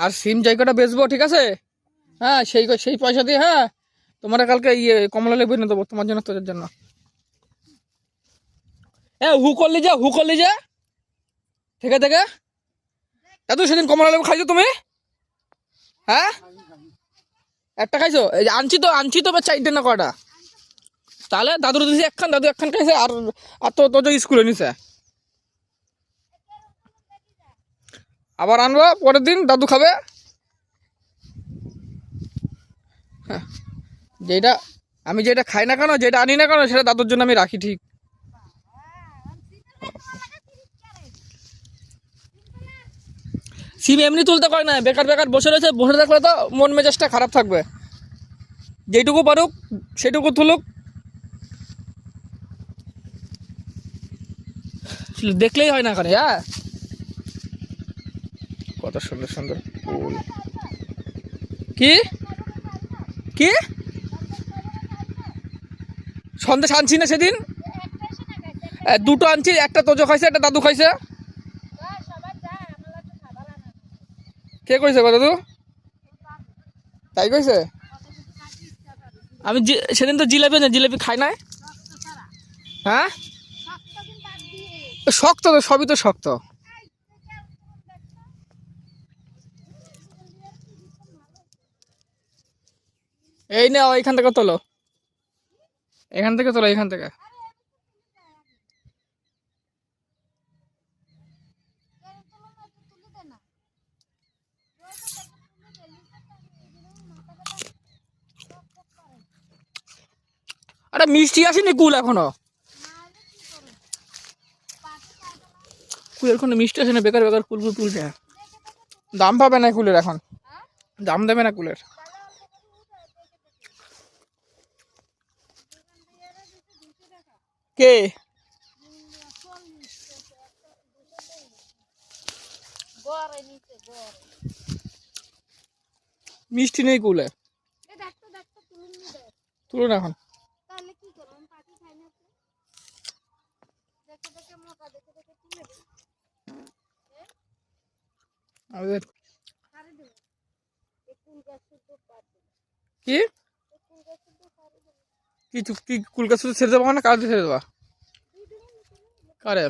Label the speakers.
Speaker 1: আর সিম জায়গাটা বেচবো, ঠিক আছে? হ্যাঁ, সেই সেই পয়সা দিয়ে, হ্যাঁ, তোমার কালকে কমলা লেবু এনে দেবো তোমার জন্য, তোদের জন্য। হু করলি যে থেকে থেকে দাদু, সেদিন কমলা লেবু খাইছো তুমি? হ্যাঁ, একটা খাইছো? এই যে আনছি তো চাইতে না কটা। তাহলে দাদুর দিয়েছি একখান, দাদু একখান খাইছে, আর আর তো তোর স্কুলে নিছে। আবার আনবো পরের দিন, দাদু খাবে। হ্যাঁ, যেটা আমি যেটা খাই না কেন, যেটা আনি না কেন, সেটা দাদুর জন্য আমি রাখি, ঠিক। সিম এমনি তুলতে পারে না, বেকার বেকার বসে রয়েছে, বসে থাকলে তো মন মেজাজটা খারাপ থাকবে। যেটুকু পারুক সেটুকু তুলুক, দেখলেই হয় না এখানে। হ্যাঁ, কত সুন্দর সুন্দর ফুল। কি কি সন্দেশ আনছি না সেদিন? দুটো আনছি, একটা তোজো খাইছে, একটা দাদু খাইছে। কে কইছে গো দাদু? তাই কইছে? আমি সেদিন তো জিলাপি খাই নাই। হ্যাঁ, শক্ত তো, সবই তো শক্ত। এই না, এখান থেকে তোলো, এখান থেকে তোলো, এখান থেকে। আরে মিষ্টি আসেনি কুল এখনো, কুলের কোনো মিষ্টি আসে না, বেকার বেকার কুল কুল তুলছে। দাম পাবে না কুলের, এখন দাম দেবে না কুলের। কে? মিষ্টি নেই কুলে, তুলুন এখন। আমাদের কি কি কুল গাছ ছেড়ে দেবো, মানে কার ছেড়ে দেবা? কারে?